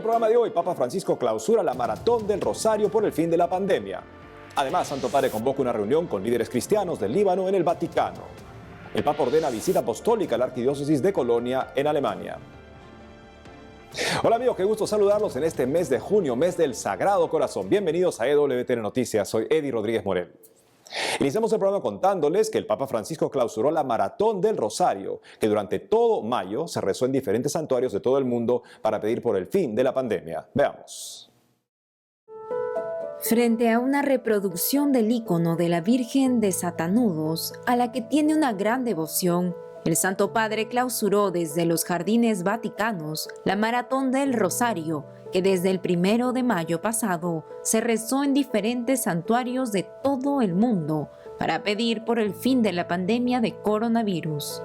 programa de hoy, Papa Francisco clausura la Maratón del Rosario por el fin de la pandemia. Además, Santo Padre convoca una reunión con líderes cristianos del Líbano en el Vaticano. El Papa ordena visita apostólica a la Arquidiócesis de Colonia en Alemania. Hola amigos, qué gusto saludarlos en este mes de junio, mes del Sagrado Corazón. Bienvenidos a EWTN Noticias, soy Eddie Rodríguez Morel. Iniciamos el programa contándoles que el Papa Francisco clausuró la Maratón del Rosario, que durante todo mayo se rezó en diferentes santuarios de todo el mundo para pedir por el fin de la pandemia. Veamos. Frente a una reproducción del ícono de la Virgen de Satanudos, a la que tiene una gran devoción, el Santo Padre clausuró desde los jardines vaticanos la Maratón del Rosario, que desde el 1 de mayo pasado se rezó en diferentes santuarios de todo el mundo para pedir por el fin de la pandemia de coronavirus.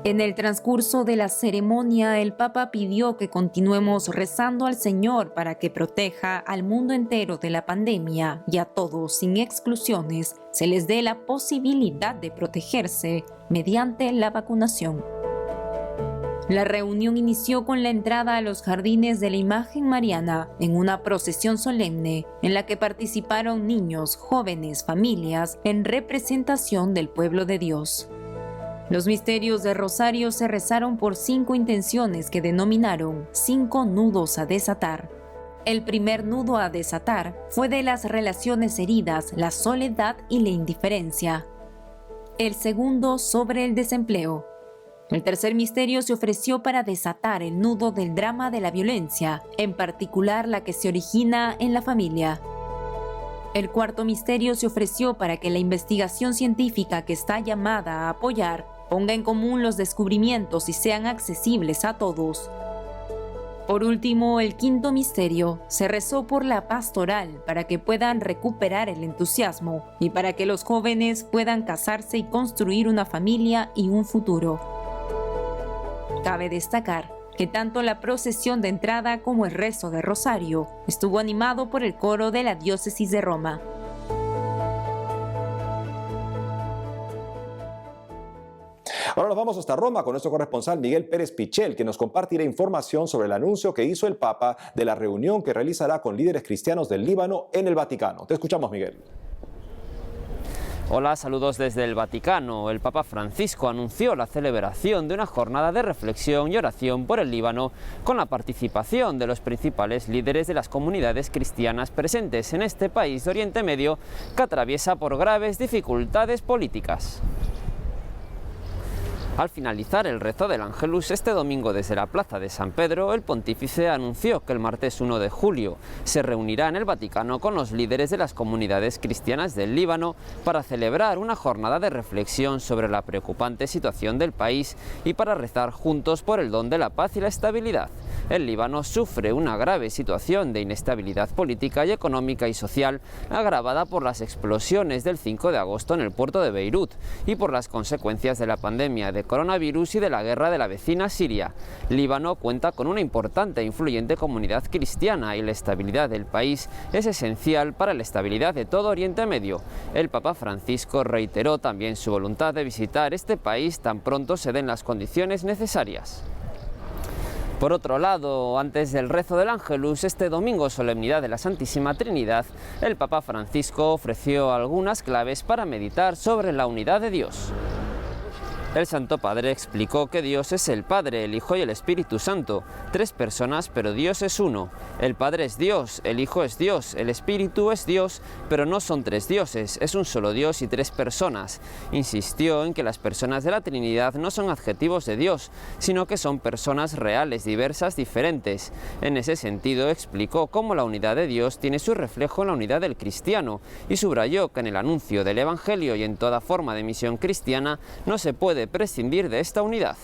En el transcurso de la ceremonia, el Papa pidió que continuemos rezando al Señor para que proteja al mundo entero de la pandemia y a todos, sin exclusiones, se les dé la posibilidad de protegerse mediante la vacunación. La reunión inició con la entrada a los jardines de la Imagen Mariana en una procesión solemne en la que participaron niños, jóvenes, familias en representación del pueblo de Dios. Los misterios de Rosario se rezaron por 5 intenciones que denominaron 5 nudos a desatar. El primer nudo a desatar fue de las relaciones heridas, la soledad y la indiferencia. El segundo sobre el desempleo. El tercer misterio se ofreció para desatar el nudo del drama de la violencia, en particular la que se origina en la familia. El cuarto misterio se ofreció para que la investigación científica que está llamada a apoyar ponga en común los descubrimientos y sean accesibles a todos. Por último, el quinto misterio se rezó por la pastoral para que puedan recuperar el entusiasmo y para que los jóvenes puedan casarse y construir una familia y un futuro. Cabe destacar que tanto la procesión de entrada como el rezo de Rosario estuvo animado por el coro de la Diócesis de Roma. Ahora nos vamos hasta Roma con nuestro corresponsal Miguel Pérez Pichel, que nos compartirá información sobre el anuncio que hizo el Papa de la reunión que realizará con líderes cristianos del Líbano en el Vaticano. Te escuchamos, Miguel. Hola, saludos desde el Vaticano. El Papa Francisco anunció la celebración de una jornada de reflexión y oración por el Líbano con la participación de los principales líderes de las comunidades cristianas presentes en este país de Oriente Medio que atraviesa por graves dificultades políticas. Al finalizar el rezo del Ángelus este domingo desde la Plaza de San Pedro, el pontífice anunció que el martes 1 de julio se reunirá en el Vaticano con los líderes de las comunidades cristianas del Líbano para celebrar una jornada de reflexión sobre la preocupante situación del país y para rezar juntos por el don de la paz y la estabilidad. El Líbano sufre una grave situación de inestabilidad política y económica y social agravada por las explosiones del 5 de agosto en el puerto de Beirut y por las consecuencias de la pandemia de coronavirus y de la guerra de la vecina Siria. Líbano cuenta con una importante e influyente comunidad cristiana y la estabilidad del país es esencial para la estabilidad de todo Oriente Medio. El Papa Francisco reiteró también su voluntad de visitar este país tan pronto se den las condiciones necesarias. Por otro lado, antes del rezo del Ángelus, este domingo, solemnidad de la Santísima Trinidad, el Papa Francisco ofreció algunas claves para meditar sobre la unidad de Dios. El Santo Padre explicó que Dios es el Padre, el Hijo y el Espíritu Santo, 3 personas, pero Dios es uno. El Padre es Dios, el Hijo es Dios, el Espíritu es Dios, pero no son 3 dioses, es un solo Dios y 3 personas. Insistió en que las personas de la Trinidad no son adjetivos de Dios, sino que son personas reales, diversas, diferentes. En ese sentido explicó cómo la unidad de Dios tiene su reflejo en la unidad del cristiano y subrayó que en el anuncio del Evangelio y en toda forma de misión cristiana no se puede prescindir de esta unidad.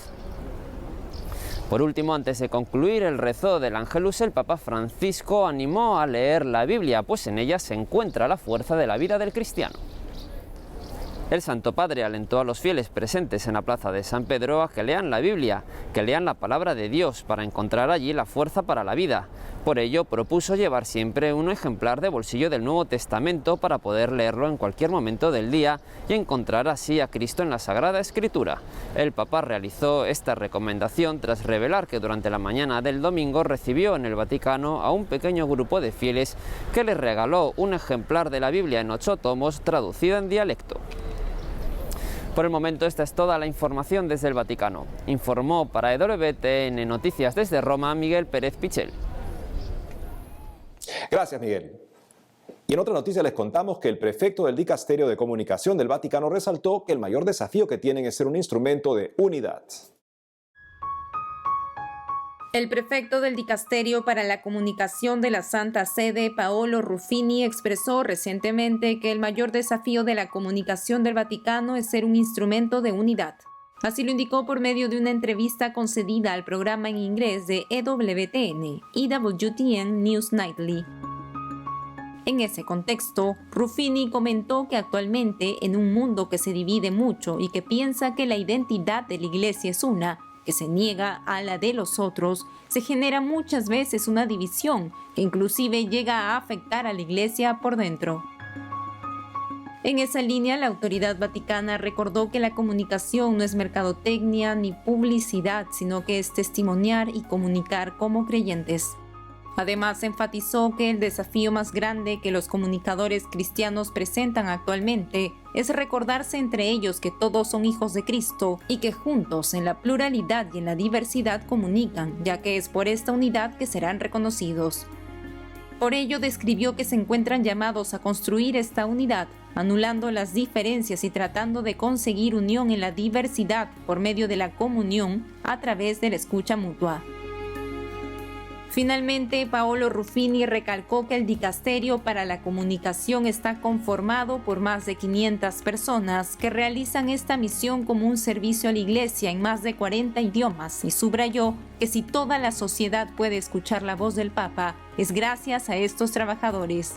Por último, antes de concluir el rezo del Ángelus, el Papa Francisco animó a leer la Biblia, pues en ella se encuentra la fuerza de la vida del cristiano. El Santo Padre alentó a los fieles presentes en la plaza de San Pedro a que lean la Biblia, que lean la palabra de Dios para encontrar allí la fuerza para la vida. Por ello propuso llevar siempre un ejemplar de bolsillo del Nuevo Testamento para poder leerlo en cualquier momento del día y encontrar así a Cristo en la Sagrada Escritura. El Papa realizó esta recomendación tras revelar que durante la mañana del domingo recibió en el Vaticano a un pequeño grupo de fieles que le regaló un ejemplar de la Biblia en 8 tomos traducido en dialecto. Por el momento esta es toda la información desde el Vaticano. Informó para EWTN Noticias desde Roma Miguel Pérez Pichel. Gracias, Miguel. Y en otra noticia les contamos que el prefecto del Dicasterio de Comunicación del Vaticano resaltó que el mayor desafío que tienen es ser un instrumento de unidad. El prefecto del Dicasterio para la Comunicación de la Santa Sede, Paolo Ruffini, expresó recientemente que el mayor desafío de la comunicación del Vaticano es ser un instrumento de unidad. Así lo indicó por medio de una entrevista concedida al programa en inglés de EWTN, EWTN News Nightly. En ese contexto, Ruffini comentó que actualmente, en un mundo que se divide mucho y que piensa que la identidad de la Iglesia es una, que se niega a la de los otros, se genera muchas veces una división que inclusive llega a afectar a la Iglesia por dentro. En esa línea, la autoridad vaticana recordó que la comunicación no es mercadotecnia ni publicidad, sino que es testimoniar y comunicar como creyentes. Además, enfatizó que el desafío más grande que los comunicadores cristianos presentan actualmente es recordarse entre ellos que todos son hijos de Cristo y que juntos en la pluralidad y en la diversidad comunican, ya que es por esta unidad que serán reconocidos. Por ello, describió que se encuentran llamados a construir esta unidad, anulando las diferencias y tratando de conseguir unión en la diversidad por medio de la comunión a través de la escucha mutua. Finalmente, Paolo Ruffini recalcó que el Dicasterio para la Comunicación está conformado por más de 500 personas que realizan esta misión como un servicio a la Iglesia en más de 40 idiomas y subrayó que si toda la sociedad puede escuchar la voz del Papa, es gracias a estos trabajadores.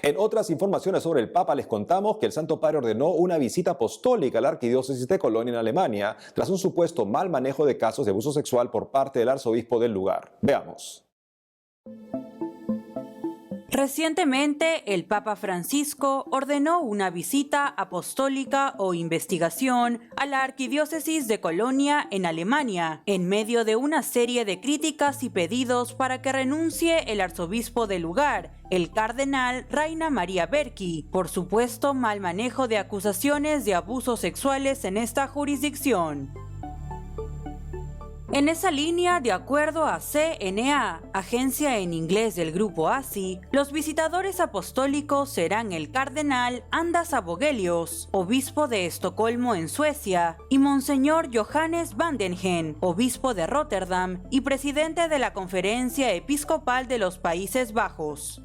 En otras informaciones sobre el Papa les contamos que el Santo Padre ordenó una visita apostólica a la Arquidiócesis de Colonia en Alemania tras un supuesto mal manejo de casos de abuso sexual por parte del arzobispo del lugar. Veamos. Recientemente, el Papa Francisco ordenó una visita apostólica o investigación a la Arquidiócesis de Colonia en Alemania, en medio de una serie de críticas y pedidos para que renuncie el arzobispo del lugar, el cardenal Rainer Maria Berki, por supuesto mal manejo de acusaciones de abusos sexuales en esta jurisdicción. En esa línea, de acuerdo a CNA, agencia en inglés del grupo ASI, los visitadores apostólicos serán el cardenal Anders Abogelius, obispo de Estocolmo en Suecia, y Monseñor Johannes Vandengen, obispo de Rotterdam y presidente de la Conferencia Episcopal de los Países Bajos.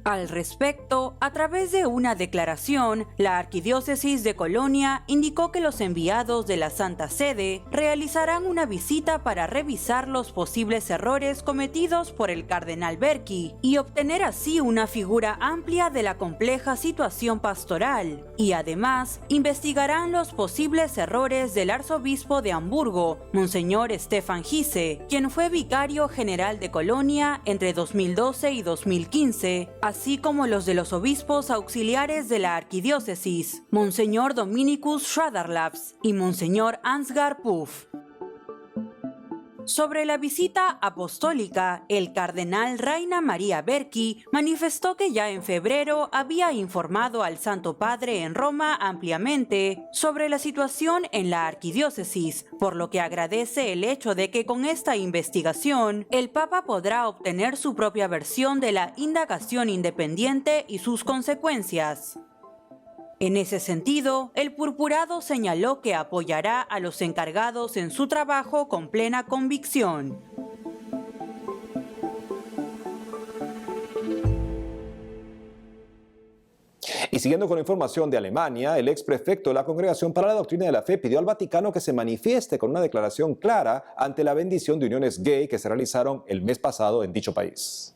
Al respecto, a través de una declaración, la Arquidiócesis de Colonia indicó que los enviados de la Santa Sede realizarán una visita para revisar los posibles errores cometidos por el cardenal Berki y obtener así una figura amplia de la compleja situación pastoral, y además investigarán los posibles errores del arzobispo de Hamburgo, Monseñor Stefan Gise, quien fue vicario general de Colonia entre 2012 y 2015, así como los de los obispos auxiliares de la arquidiócesis, Monseñor Dominicus Schraderlaps y Monseñor Ansgar Puff. Sobre la visita apostólica, el cardenal Rainer Maria Berki manifestó que ya en febrero había informado al Santo Padre en Roma ampliamente sobre la situación en la arquidiócesis, por lo que agradece el hecho de que con esta investigación el Papa podrá obtener su propia versión de la indagación independiente y sus consecuencias. En ese sentido, el purpurado señaló que apoyará a los encargados en su trabajo con plena convicción. Y siguiendo con la información de Alemania, el ex prefecto de la Congregación para la Doctrina de la Fe pidió al Vaticano que se manifieste con una declaración clara ante la bendición de uniones gay que se realizaron el mes pasado en dicho país.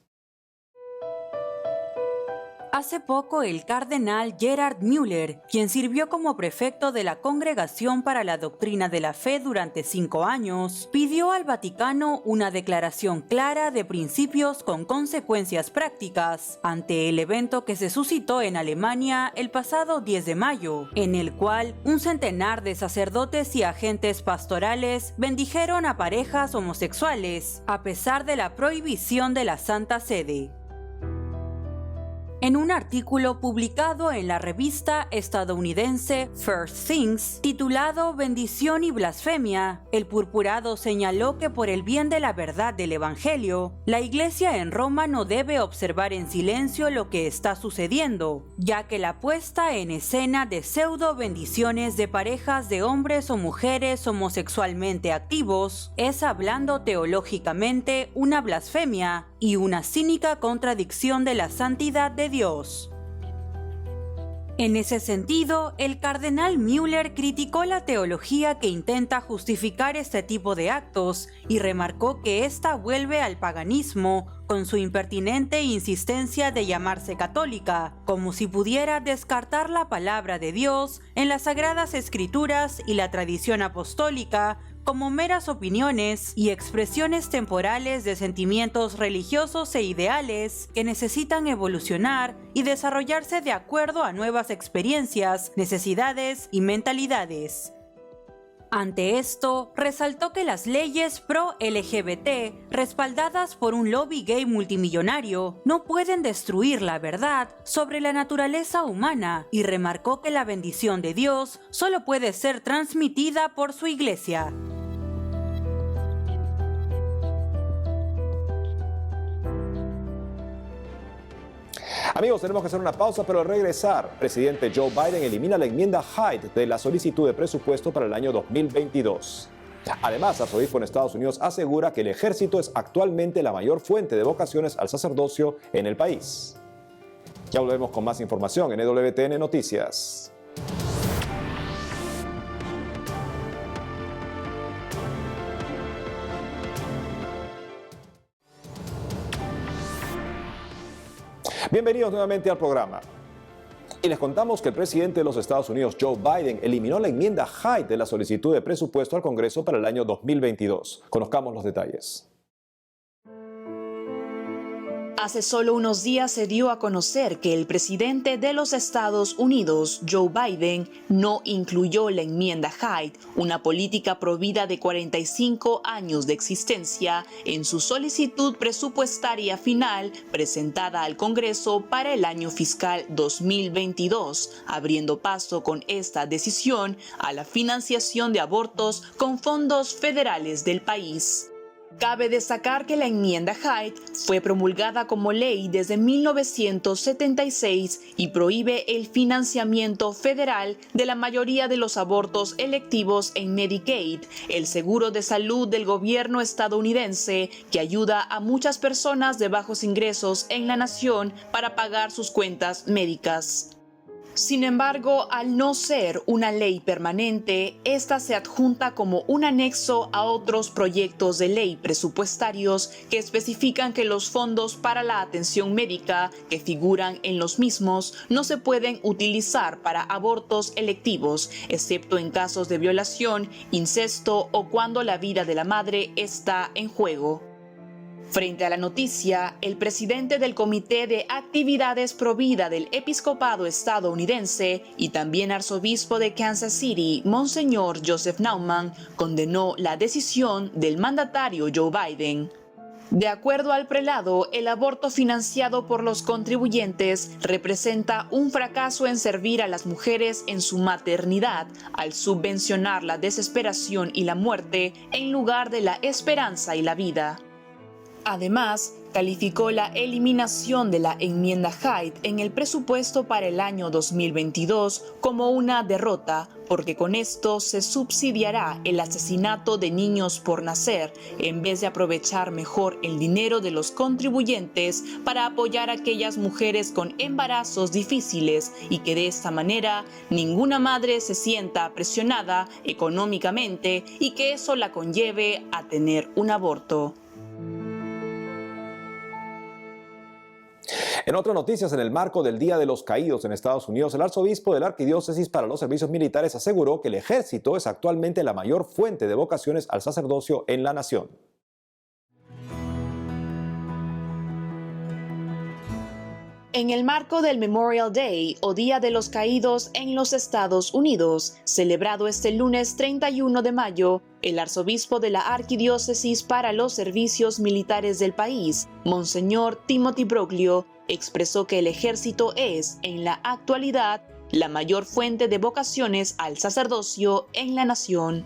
Hace poco, el cardenal Gerhard Müller, quien sirvió como prefecto de la Congregación para la Doctrina de la Fe durante 5 años, pidió al Vaticano una declaración clara de principios con consecuencias prácticas ante el evento que se suscitó en Alemania el pasado 10 de mayo, en el cual un centenar de sacerdotes y agentes pastorales bendijeron a parejas homosexuales, a pesar de la prohibición de la Santa Sede. En un artículo publicado en la revista estadounidense First Things, titulado Bendición y Blasfemia, el purpurado señaló que por el bien de la verdad del Evangelio, la Iglesia en Roma no debe observar en silencio lo que está sucediendo, ya que la puesta en escena de pseudo bendiciones de parejas de hombres o mujeres homosexualmente activos es, hablando teológicamente, una blasfemia y una cínica contradicción de la santidad de Dios. En ese sentido, el cardenal Müller criticó la teología que intenta justificar este tipo de actos y remarcó que ésta vuelve al paganismo con su impertinente insistencia de llamarse católica, como si pudiera descartar la palabra de Dios en las Sagradas Escrituras y la tradición apostólica como meras opiniones y expresiones temporales de sentimientos religiosos e ideales que necesitan evolucionar y desarrollarse de acuerdo a nuevas experiencias, necesidades y mentalidades. Ante esto, resaltó que las leyes pro-LGBT, respaldadas por un lobby gay multimillonario, no pueden destruir la verdad sobre la naturaleza humana y remarcó que la bendición de Dios solo puede ser transmitida por su Iglesia. Amigos, tenemos que hacer una pausa, pero al regresar, presidente Joe Biden elimina la enmienda Hyde de la solicitud de presupuesto para el año 2022. Además, arzobispo en Estados Unidos asegura que el ejército es actualmente la mayor fuente de vocaciones al sacerdocio en el país. Ya volvemos con más información en EWTN Noticias. Bienvenidos nuevamente al programa. Y les contamos que el presidente de los Estados Unidos, Joe Biden, eliminó la enmienda Hyde de la solicitud de presupuesto al Congreso para el año 2022. Conozcamos los detalles. Hace solo unos días se dio a conocer que el presidente de los Estados Unidos, Joe Biden, no incluyó la enmienda Hyde, una política provida de 45 años de existencia, en su solicitud presupuestaria final presentada al Congreso para el año fiscal 2022, abriendo paso con esta decisión a la financiación de abortos con fondos federales del país. Cabe destacar que la enmienda Hyde fue promulgada como ley desde 1976 y prohíbe el financiamiento federal de la mayoría de los abortos electivos en Medicaid, el seguro de salud del gobierno estadounidense que ayuda a muchas personas de bajos ingresos en la nación para pagar sus cuentas médicas. Sin embargo, al no ser una ley permanente, esta se adjunta como un anexo a otros proyectos de ley presupuestarios que especifican que los fondos para la atención médica que figuran en los mismos no se pueden utilizar para abortos electivos, excepto en casos de violación, incesto o cuando la vida de la madre está en juego. Frente a la noticia, el presidente del Comité de Actividades Provida del Episcopado estadounidense y también arzobispo de Kansas City, Monseñor Joseph Naumann, condenó la decisión del mandatario Joe Biden. De acuerdo al prelado, el aborto financiado por los contribuyentes representa un fracaso en servir a las mujeres en su maternidad, al subvencionar la desesperación y la muerte en lugar de la esperanza y la vida. Además, calificó la eliminación de la enmienda Hyde en el presupuesto para el año 2022 como una derrota, porque con esto se subsidiará el asesinato de niños por nacer, en vez de aprovechar mejor el dinero de los contribuyentes para apoyar a aquellas mujeres con embarazos difíciles y que de esta manera ninguna madre se sienta presionada económicamente y que eso la conlleve a tener un aborto. En otras noticias, en el marco del Día de los Caídos en Estados Unidos, el arzobispo de la Arquidiócesis para los Servicios Militares aseguró que el ejército es actualmente la mayor fuente de vocaciones al sacerdocio en la nación. En el marco del Memorial Day o Día de los Caídos en los Estados Unidos, celebrado este lunes 31 de mayo, el arzobispo de la Arquidiócesis para los Servicios Militares del país, Monseñor Timothy Broglio, expresó que el ejército es, en la actualidad, la mayor fuente de vocaciones al sacerdocio en la nación.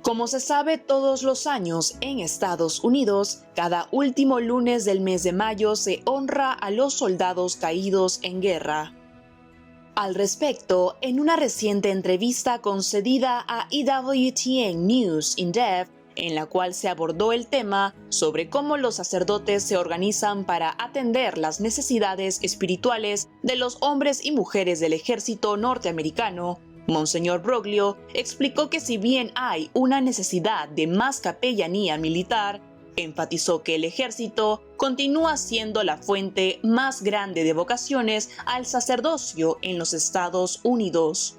Como se sabe, todos los años en Estados Unidos, cada último lunes del mes de mayo se honra a los soldados caídos en guerra. Al respecto, en una reciente entrevista concedida a EWTN News in Depth, en la cual se abordó el tema sobre cómo los sacerdotes se organizan para atender las necesidades espirituales de los hombres y mujeres del ejército norteamericano, Monseñor Broglio explicó que si bien hay una necesidad de más capellanía militar, enfatizó que el ejército continúa siendo la fuente más grande de vocaciones al sacerdocio en los Estados Unidos.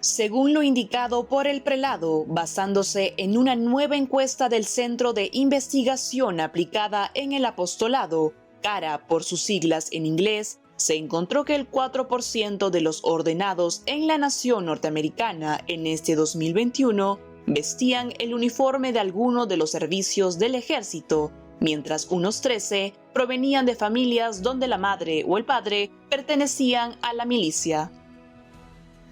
Según lo indicado por el prelado, basándose en una nueva encuesta del Centro de Investigación Aplicada en el Apostolado, CARA por sus siglas en inglés, se encontró que el 4% de los ordenados en la nación norteamericana en este 2021 vestían el uniforme de alguno de los servicios del ejército, mientras unos 13 provenían de familias donde la madre o el padre pertenecían a la milicia.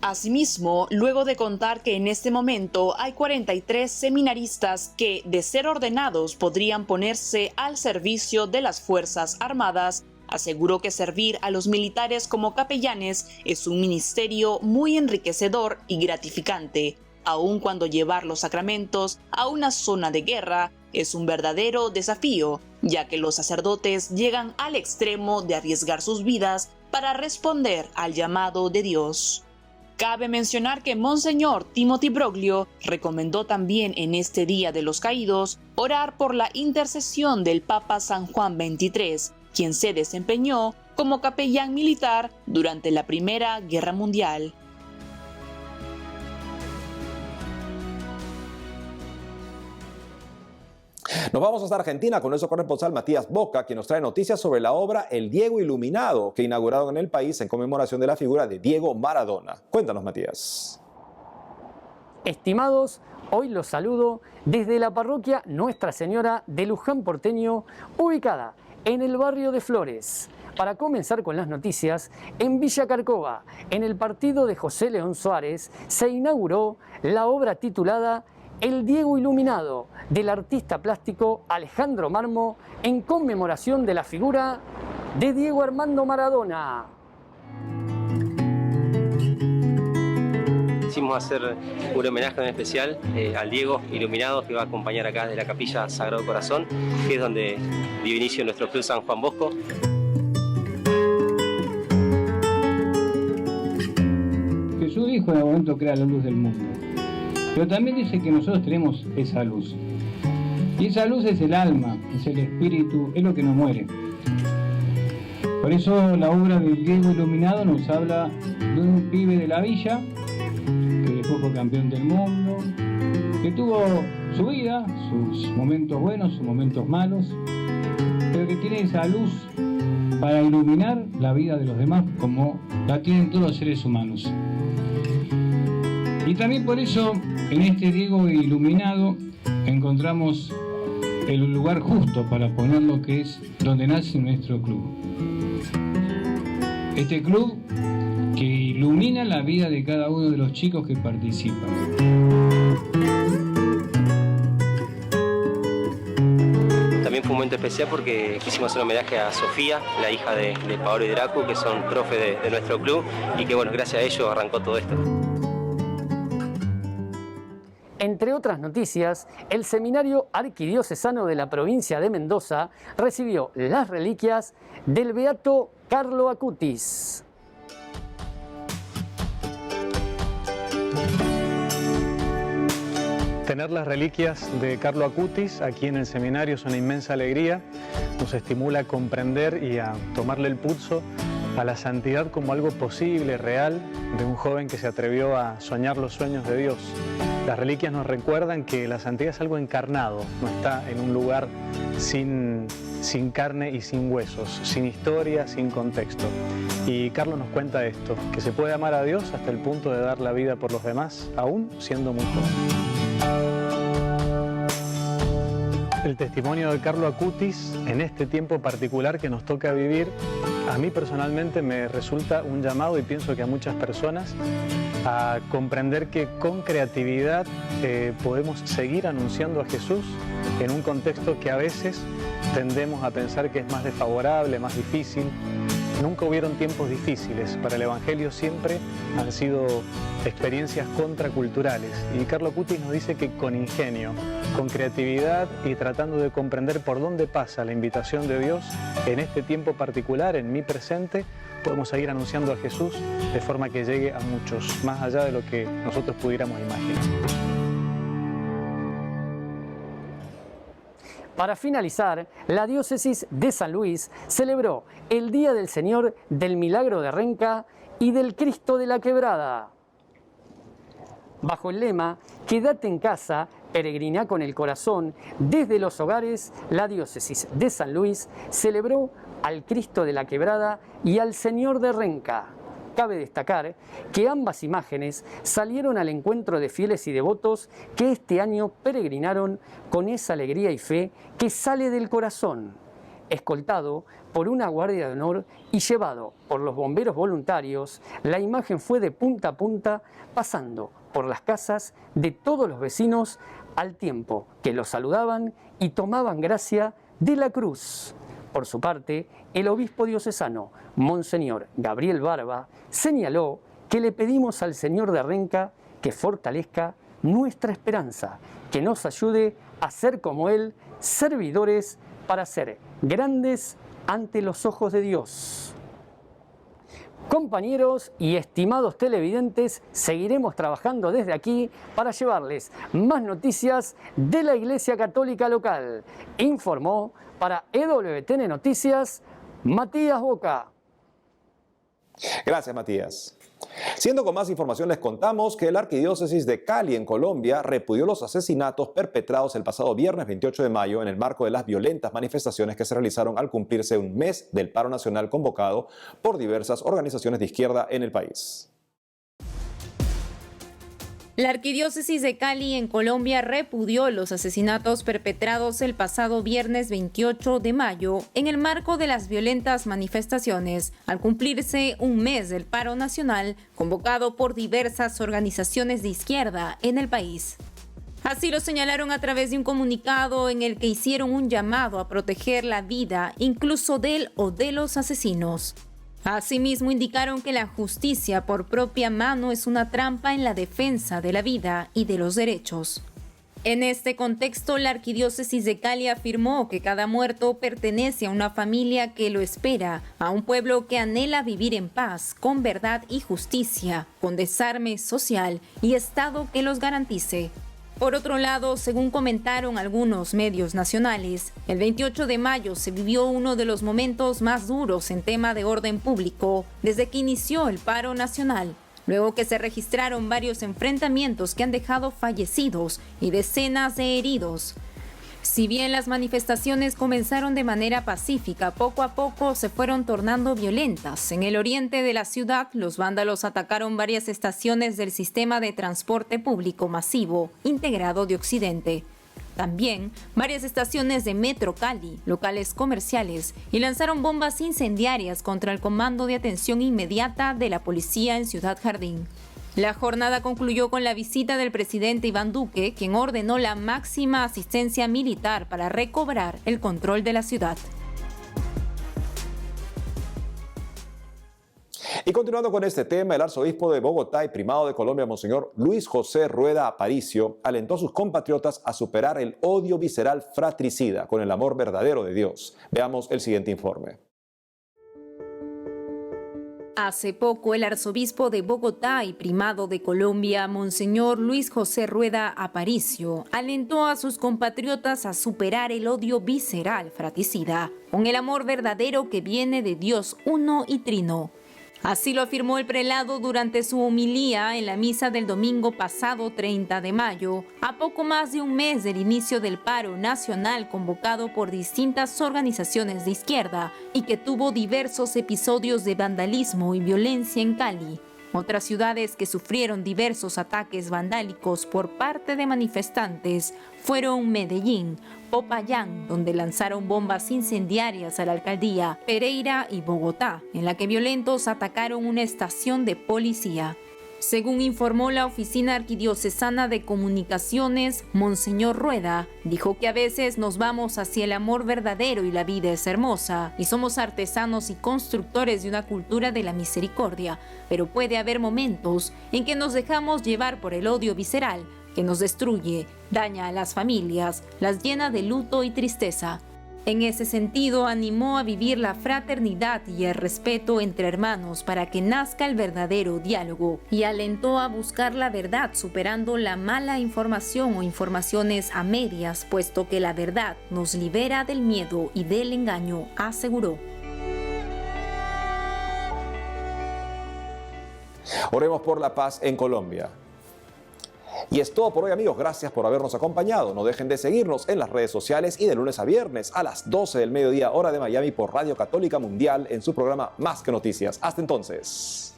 Asimismo, luego de contar que en este momento hay 43 seminaristas que, de ser ordenados, podrían ponerse al servicio de las Fuerzas Armadas, aseguró que servir a los militares como capellanes es un ministerio muy enriquecedor y gratificante, aun cuando llevar los sacramentos a una zona de guerra es un verdadero desafío, ya que los sacerdotes llegan al extremo de arriesgar sus vidas para responder al llamado de Dios. Cabe mencionar que Monseñor Timothy Broglio recomendó también en este Día de los Caídos orar por la intercesión del Papa San Juan XXIII, quien se desempeñó como capellán militar durante la Primera Guerra Mundial. Nos vamos hasta Argentina con nuestro corresponsal Matías Boca, quien nos trae noticias sobre la obra El Diego Iluminado, que inauguraron en el país en conmemoración de la figura de Diego Maradona. Cuéntanos, Matías. Estimados, hoy los saludo desde la parroquia Nuestra Señora de Luján Porteño, ubicada en el barrio de Flores. Para comenzar con las noticias, en Villa Carcova, en el partido de José León Suárez, se inauguró la obra titulada El Diego Iluminado, del artista plástico Alejandro Marmo, en conmemoración de la figura de Diego Armando Maradona. Quisimos hacer un homenaje en especial al Diego Iluminado, que va a acompañar acá de la Capilla Sagrado Corazón, que es donde dio inicio nuestro Club San Juan Bosco. Jesús dijo en el momento que era la luz del mundo, pero también dice que nosotros tenemos esa luz. Y esa luz es el alma, es el espíritu, es lo que no muere. Por eso la obra del Diego Iluminado nos habla de un pibe de la villa, que después fue campeón del mundo, que tuvo su vida, sus momentos buenos, sus momentos malos, pero que tiene esa luz para iluminar la vida de los demás como la tienen todos los seres humanos. Y también por eso en este Diego Iluminado encontramos el lugar justo para poner lo que es donde nace nuestro club. Este club que ilumina la vida de cada uno de los chicos que participan. También fue un momento especial porque quisimos hacer un homenaje a Sofía, la hija de Paolo y Dracu, que son profe de nuestro club, y que bueno, gracias a ellos arrancó todo esto. Entre otras noticias, el Seminario Arquidiocesano de la provincia de Mendoza recibió las reliquias del beato Carlo Acutis. Tener las reliquias de Carlo Acutis aquí en el seminario es una inmensa alegría, nos estimula a comprender y a tomarle el pulso a la santidad como algo posible, real, de un joven que se atrevió a soñar los sueños de Dios. Las reliquias nos recuerdan que la santidad es algo encarnado, no está en un lugar sin carne y sin huesos, sin historia, sin contexto. Y Carlos nos cuenta esto, que se puede amar a Dios hasta el punto de dar la vida por los demás, aún siendo muy joven. El testimonio de Carlo Acutis en este tiempo particular que nos toca vivir, a mí personalmente me resulta un llamado, y pienso que a muchas personas, a comprender que con creatividad podemos seguir anunciando a Jesús en un contexto que a veces tendemos a pensar que es más desfavorable, más difícil. Nunca hubieron tiempos difíciles, para el Evangelio siempre han sido experiencias contraculturales, y Carlo Acutis nos dice que con ingenio, con creatividad y tratando de comprender por dónde pasa la invitación de Dios en este tiempo particular, en mi presente, podemos seguir anunciando a Jesús de forma que llegue a muchos, más allá de lo que nosotros pudiéramos imaginar. Para finalizar, la diócesis de San Luis celebró el Día del Señor del Milagro de Renca y del Cristo de la Quebrada. Bajo el lema "Quédate en casa, peregrina con el corazón", desde los hogares, la diócesis de San Luis celebró al Cristo de la Quebrada y al Señor de Renca. Cabe destacar que ambas imágenes salieron al encuentro de fieles y devotos que este año peregrinaron con esa alegría y fe que sale del corazón, escoltado por una guardia de honor y llevado por los bomberos voluntarios. La imagen fue de punta a punta, pasando por las casas de todos los vecinos al tiempo que los saludaban y tomaban gracia de la cruz. Por su parte, el obispo diocesano, Monseñor Gabriel Barba, señaló que le pedimos al Señor de Renca que fortalezca nuestra esperanza, que nos ayude a ser como Él, servidores para ser grandes ante los ojos de Dios. Compañeros y estimados televidentes, seguiremos trabajando desde aquí para llevarles más noticias de la Iglesia Católica local. Informó para EWTN Noticias, Matías Boca. Gracias, Matías. Siendo con más información, les contamos que la Arquidiócesis de Cali, en Colombia, repudió los asesinatos perpetrados el pasado viernes 28 de mayo en el marco de las violentas manifestaciones que se realizaron al cumplirse un mes del paro nacional convocado por diversas organizaciones de izquierda en el país. La Arquidiócesis de Cali en Colombia repudió los asesinatos perpetrados el pasado viernes 28 de mayo en el marco de las violentas manifestaciones al cumplirse un mes del paro nacional convocado por diversas organizaciones de izquierda en el país. Así lo señalaron a través de un comunicado en el que hicieron un llamado a proteger la vida incluso del o de los asesinos. Asimismo, indicaron que la justicia por propia mano es una trampa en la defensa de la vida y de los derechos. En este contexto, la Arquidiócesis de Cali afirmó que cada muerto pertenece a una familia que lo espera, a un pueblo que anhela vivir en paz, con verdad y justicia, con desarme social y Estado que los garantice. Por otro lado, según comentaron algunos medios nacionales, el 28 de mayo se vivió uno de los momentos más duros en tema de orden público desde que inició el paro nacional, luego que se registraron varios enfrentamientos que han dejado fallecidos y decenas de heridos. Si bien las manifestaciones comenzaron de manera pacífica, poco a poco se fueron tornando violentas. En el oriente de la ciudad, los vándalos atacaron varias estaciones del sistema de transporte público masivo integrado de Occidente. También varias estaciones de Metro Cali, locales comerciales, y lanzaron bombas incendiarias contra el Comando de Atención Inmediata de la Policía en Ciudad Jardín. La jornada concluyó con la visita del presidente Iván Duque, quien ordenó la máxima asistencia militar para recobrar el control de la ciudad. Y continuando con este tema, el arzobispo de Bogotá y primado de Colombia, Monseñor Luis José Rueda Aparicio, alentó a sus compatriotas a superar el odio visceral fratricida con el amor verdadero de Dios. Veamos el siguiente informe. Hace poco, el arzobispo de Bogotá y primado de Colombia, Monseñor Luis José Rueda Aparicio, alentó a sus compatriotas a superar el odio visceral fratricida con el amor verdadero que viene de Dios uno y trino. Así lo afirmó el prelado durante su homilía en la misa del domingo pasado 30 de mayo, a poco más de un mes del inicio del paro nacional convocado por distintas organizaciones de izquierda y que tuvo diversos episodios de vandalismo y violencia en Cali. Otras ciudades que sufrieron diversos ataques vandálicos por parte de manifestantes fueron Medellín, Popayán, donde lanzaron bombas incendiarias a la alcaldía, Pereira y Bogotá, en la que violentos atacaron una estación de policía. Según informó la Oficina Arquidiocesana de Comunicaciones, Monseñor Rueda dijo que a veces nos vamos hacia el amor verdadero y la vida es hermosa, y somos artesanos y constructores de una cultura de la misericordia, pero puede haber momentos en que nos dejamos llevar por el odio visceral, que nos destruye, daña a las familias, las llena de luto y tristeza. En ese sentido, animó a vivir la fraternidad y el respeto entre hermanos para que nazca el verdadero diálogo y alentó a buscar la verdad superando la mala información o informaciones a medias, puesto que la verdad nos libera del miedo y del engaño, aseguró. Oremos por la paz en Colombia. Y es todo por hoy, amigos. Gracias por habernos acompañado. No dejen de seguirnos en las redes sociales y de lunes a viernes a las 12 del mediodía, hora de Miami, por Radio Católica Mundial en su programa Más que Noticias. Hasta entonces.